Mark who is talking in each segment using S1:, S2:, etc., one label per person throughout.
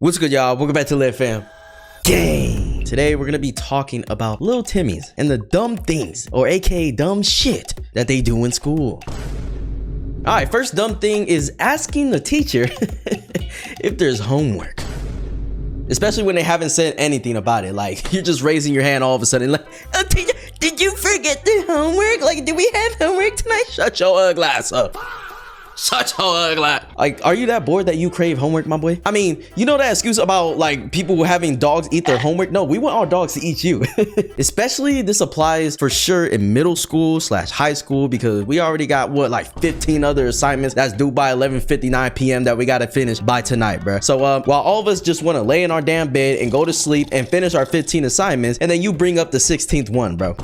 S1: What's good, y'all? Welcome back to Live Fam. Gang! Today we're gonna be talking about little Timmies and the dumb things, or aka dumb shit, that they do in school. Alright, first dumb thing is asking the teacher if there's homework. Especially when they haven't said anything about it. Like, you're just raising your hand all of a sudden like, oh, teacher, did you forget the homework? Like, do we have homework tonight? Shut your ugly ass up. Shut your ugly. Like, are you that bored that you crave homework, my boy? I mean, you know that excuse about like people having dogs eat their homework? No, we want our dogs to eat you. Especially this applies for sure in middle school / high school, because we already got what, like 15 other assignments that's due by 11:59 p.m. that we gotta finish by tonight, bro. So while all of us just want to lay in our damn bed and go to sleep and finish our 15 assignments, and then you bring up the 16th one, bro.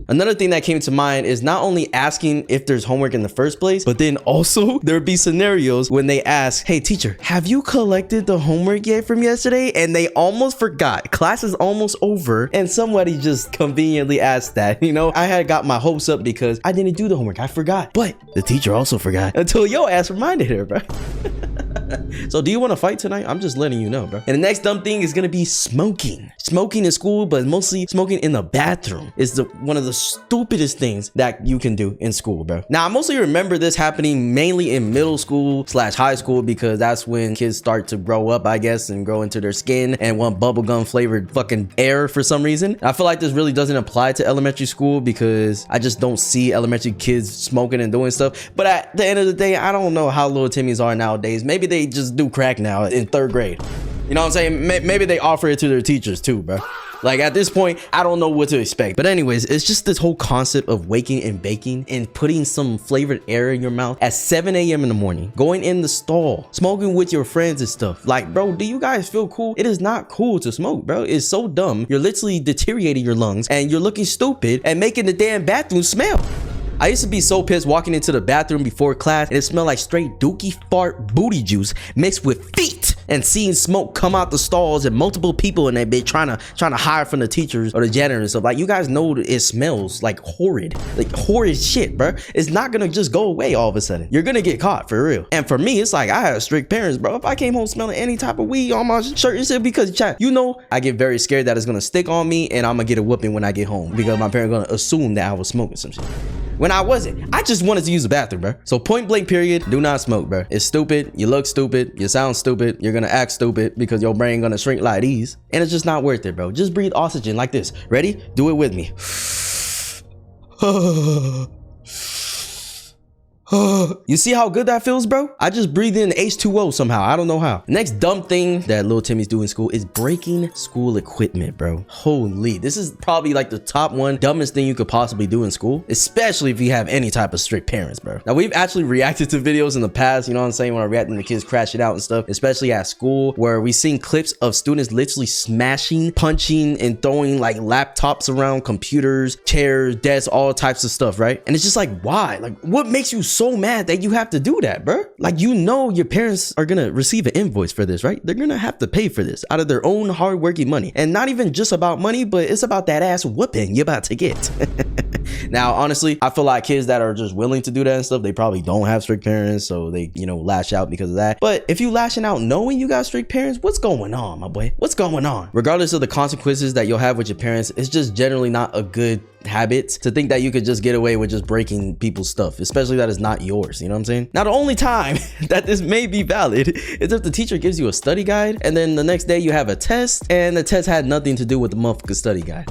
S1: Another thing that came to mind is not only asking if there's homework in the first place, but then also there'd be scenarios when they ask, hey teacher, have you collected the homework yet from yesterday? And they almost forgot. Class is almost over and somebody just conveniently asked that. You know, I had got my hopes up because I didn't do the homework. I forgot. But the teacher also forgot until your ass reminded her, bro. So do you want to fight tonight? I'm just letting you know, bro. And the next dumb thing is gonna be smoking. Smoking in school, but mostly smoking in the bathroom is one of the stupidest things that you can do in school, bro. Now, I mostly remember this happening mainly in middle school / high school, because that's when kids start to grow up, I guess, and grow into their skin and want bubblegum flavored fucking air for some reason. I feel like this really doesn't apply to elementary school because I just don't see elementary kids smoking and doing stuff. But at the end of the day, I don't know how little Timmies are nowadays. Maybe they just do crack now in 3rd grade. You know what I'm saying? Maybe they offer it to their teachers too, bro. Like, at this point, I don't know what to expect. But anyways, it's just this whole concept of waking and baking and putting some flavored air in your mouth at 7 a.m. in the morning, going in the stall, smoking with your friends and stuff. Like, bro, do you guys feel cool? It is not cool to smoke, bro. It's so dumb. You're literally deteriorating your lungs and you're looking stupid and making the damn bathroom smell. I used to be so pissed walking into the bathroom before class and it smelled like straight dookie fart booty juice mixed with feet, and seeing smoke come out the stalls and multiple people in that bitch trying to hide from the teachers or the janitor and stuff. Like, you guys know it smells like horrid shit, bro. It's not gonna just go away all of a sudden. You're gonna get caught for real. And for me, it's like I have strict parents, bro. If I came home smelling any type of weed on my shirt, it's because, chat, you know, I get very scared that it's gonna stick on me and I'm gonna get a whooping when I get home because my parents gonna assume that I was smoking some shit. When I wasn't. I just wanted to use the bathroom, bro. So point blank period, do not smoke, bro. It's stupid. You look stupid. You sound stupid. You're gonna act stupid because your brain gonna shrink like these. And it's just not worth it, bro. Just breathe oxygen like this. Ready? Do it with me. You see how good that feels, bro? I just breathed in H2O somehow. I don't know how. Next dumb thing that little Timmies do in school is breaking school equipment, bro. Holy, this is probably like the top one dumbest thing you could possibly do in school, especially if you have any type of strict parents, bro. Now, we've actually reacted to videos in the past, you know what I'm saying, when I react when the kids crash it out and stuff, especially at school, where we've seen clips of students literally smashing, punching, and throwing like laptops around, computers, chairs, desks, all types of stuff, right? And it's just like, why? Like, what makes you so mad that you have to do that, bro? Like, you know your parents are gonna receive an invoice for this, right? They're gonna have to pay for this out of their own hard-working money. And not even just about money, but it's about that ass whooping you're about to get. Now, honestly, I feel like kids that are just willing to do that and stuff, they probably don't have strict parents, so they, you know, lash out because of that. But if you lashing out knowing you got strict parents, what's going on, my boy? What's going on? Regardless of the consequences that you'll have with your parents, it's just generally not a good habit to think that you could just get away with just breaking people's stuff, especially that is not yours. You know what I'm saying? Now, the only time that this may be valid is if the teacher gives you a study guide and then the next day you have a test and the test had nothing to do with the motherfucking study guide.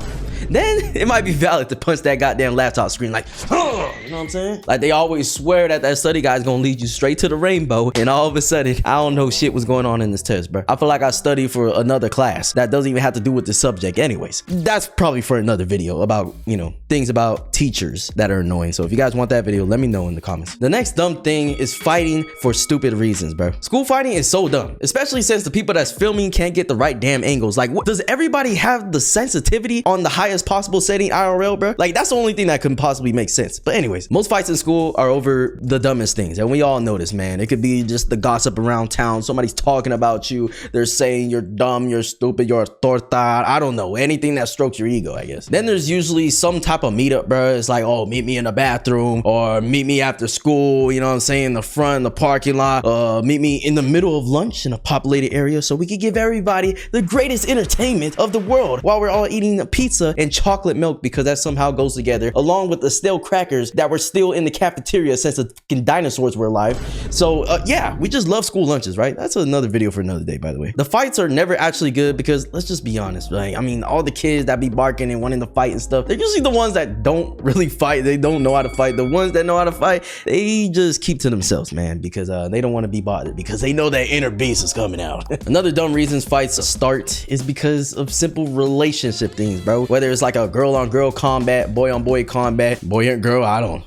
S1: Then it might be valid to punch that goddamn laptop screen like, oh, you know what I'm saying? Like, they always swear that study guide is gonna lead you straight to the rainbow, and all of a sudden I don't know shit was going on in this test, bro. I feel like I studied for another class that doesn't even have to do with the subject anyways. That's probably for another video about, you know, things about teachers that are annoying. So if you guys want that video, let me know in the comments. The next dumb thing is fighting for stupid reasons, bro. School fighting is so dumb, especially since the people that's filming can't get the right damn angles. Like, what, does everybody have the sensitivity on the highest highest possible setting IRL, bro. Like, that's the only thing that could possibly make sense. But anyways, most fights in school are over the dumbest things, and we all know this, man. It could be just the gossip around town. Somebody's talking about you. They're saying you're dumb, you're stupid, you're a torta. I don't know, anything that strokes your ego, I guess. Then there's usually some type of meetup, bro. It's like, oh, meet me in the bathroom, or meet me after school, you know what I'm saying, in the front, in the parking lot, meet me in the middle of lunch in a populated area so we could give everybody the greatest entertainment of the world while we're all eating a pizza and chocolate milk, because that somehow goes together, along with the stale crackers that were still in the cafeteria since the fucking dinosaurs were alive. So yeah, we just love school lunches, right? That's another video for another day, by the way. The fights are never actually good because, let's just be honest, right? I mean, all the kids that be barking and wanting to fight and stuff, they're usually the ones that don't really fight. They don't know how to fight. The ones that know how to fight, they just keep to themselves, man, because they don't want to be bothered, because they know that inner beast is coming out. Another dumb reasons fights start is because of simple relationship things, bro. Whether it's like a girl on girl combat, boy on boy combat, boy and girl, I don't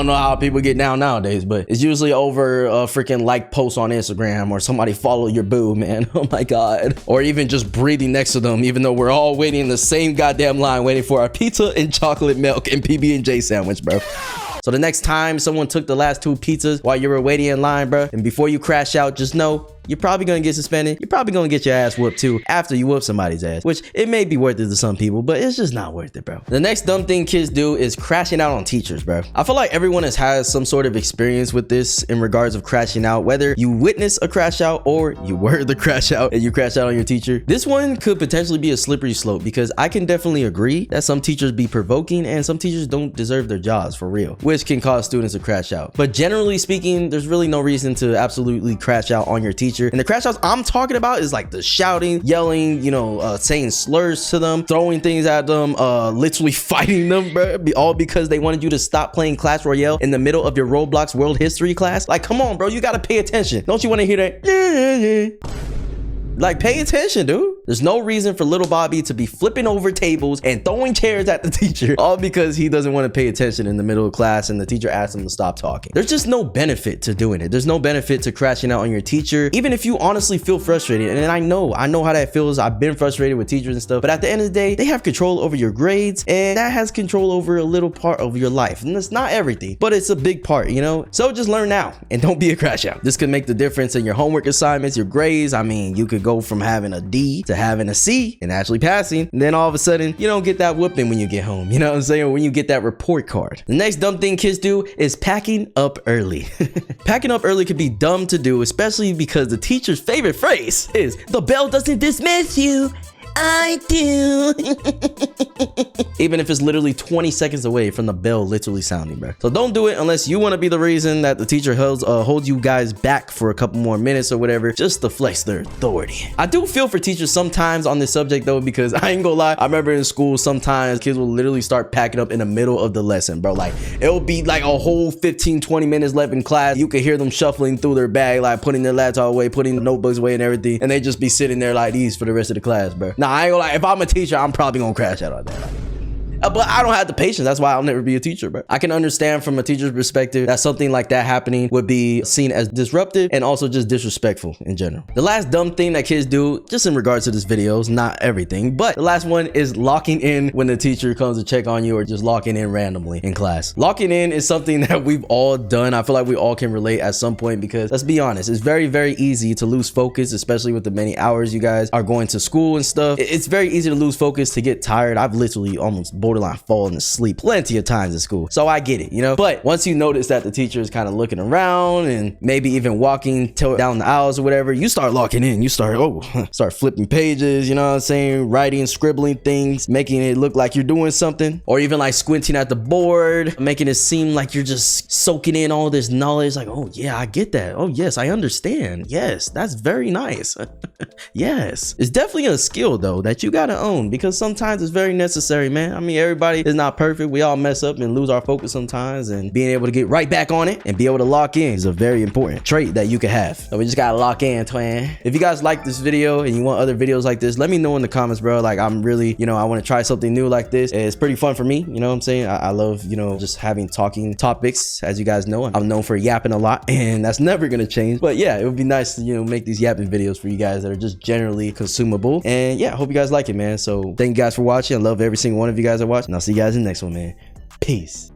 S1: know how people get down nowadays, but it's usually over a freaking like post on Instagram, or somebody follow your boo, man. Oh my God. Or even just breathing next to them, even though we're all waiting in the same goddamn line, waiting for our pizza and chocolate milk and PB&J sandwich, bro. So the next time someone took the last 2 pizzas while you were waiting in line, bro, and before you crash out, just know you're probably gonna get suspended. You're probably gonna get your ass whooped too after you whoop somebody's ass, which it may be worth it to some people, but it's just not worth it, bro. The next dumb thing kids do is crashing out on teachers, bro. I feel like everyone has had some sort of experience with this in regards of crashing out, whether you witness a crash out or you were the crash out and you crash out on your teacher. This one could potentially be a slippery slope, because I can definitely agree that some teachers be provoking and some teachers don't deserve their jobs for real, which can cause students to crash out. But generally speaking, there's really no reason to absolutely crash out on your teacher. And the crash outs I'm talking about is like the shouting, yelling, you know, saying slurs to them, throwing things at them, literally fighting them, bro, all because they wanted you to stop playing Clash Royale in the middle of your Roblox world history class. Like, come on, bro, you gotta pay attention. Don't you want to hear that? Like, pay attention, dude. There's no reason for little Bobby to be flipping over tables and throwing chairs at the teacher, all because he doesn't want to pay attention in the middle of class and the teacher asks him to stop talking. There's just no benefit to doing it. There's no benefit to crashing out on your teacher, even if you honestly feel frustrated. And I know how that feels. I've been frustrated with teachers and stuff, but at the end of the day, they have control over your grades, and that has control over a little part of your life. And it's not everything, but it's a big part, you know? So just learn now and don't be a crash out. This could make the difference in your homework assignments, your grades. I mean, you could go from having a D to having a C and actually passing, and then all of a sudden you don't get that whooping when you get home, you know what I'm saying, or when you get that report card. The next dumb thing kids do is packing up early. Packing up early could be dumb to do, especially because the teacher's favorite phrase is, "The bell doesn't dismiss you, I do." Even if it's literally 20 seconds away from the bell literally sounding, bro. So don't do it unless you want to be the reason that the teacher holds you guys back for a couple more minutes or whatever, just to flex their authority. I do feel for teachers sometimes on this subject though, because I ain't gonna lie, I remember in school sometimes kids will literally start packing up in the middle of the lesson, bro. Like, it'll be like a whole 15-20 minutes left in class. You could hear them shuffling through their bag, like putting their laptop away, putting the notebooks away and everything, and they just be sitting there like these for the rest of the class, bro. Nah, I ain't gonna lie, if I'm a teacher, I'm probably gonna crash out on that. Like, but I don't have the patience. That's why I'll never be a teacher, bro. I can understand from a teacher's perspective that something like that happening would be seen as disruptive and also just disrespectful in general. The last dumb thing that kids do, just in regards to this video, is not everything, but the last one is locking in when the teacher comes to check on you, or just locking in randomly in class. Locking in is something that we've all done. I feel like we all can relate at some point, because let's be honest, it's very, very easy to lose focus, especially with the many hours you guys are going to school and stuff. It's very easy to lose focus, to get tired. I've literally almost borderline fallen asleep plenty of times in school, so I get it, you know. But once you notice that the teacher is kind of looking around and maybe even walking down the aisles or whatever, you start locking in. You start start flipping pages, you know what I'm saying, writing, scribbling things, making it look like you're doing something, or even like squinting at the board, making it seem like you're just soaking in all this knowledge, like, oh yeah, I get that, oh yes, I understand, yes, that's very nice. Yes, it's definitely a skill though that you gotta own, because sometimes it's very necessary, man. I mean, Everybody is not perfect. We all mess up and lose our focus sometimes, and being able to get right back on it and be able to lock in is a very important trait that you can have. So we just gotta lock in, twin. If you guys like this video and you want other videos like this, let me know in the comments, bro. Like, I'm really, you know, I want to try something new like this. It's pretty fun for me, you know what I'm saying? I love, you know, just having talking topics. As you guys know, I'm known for yapping a lot, and that's never gonna change. But yeah, it would be nice to, you know, make these yapping videos for you guys that are just generally consumable. And yeah, I hope you guys like it, man. So thank you guys for watching. I love every single one of you guys that watch, and I'll see you guys in the next one, man. Peace.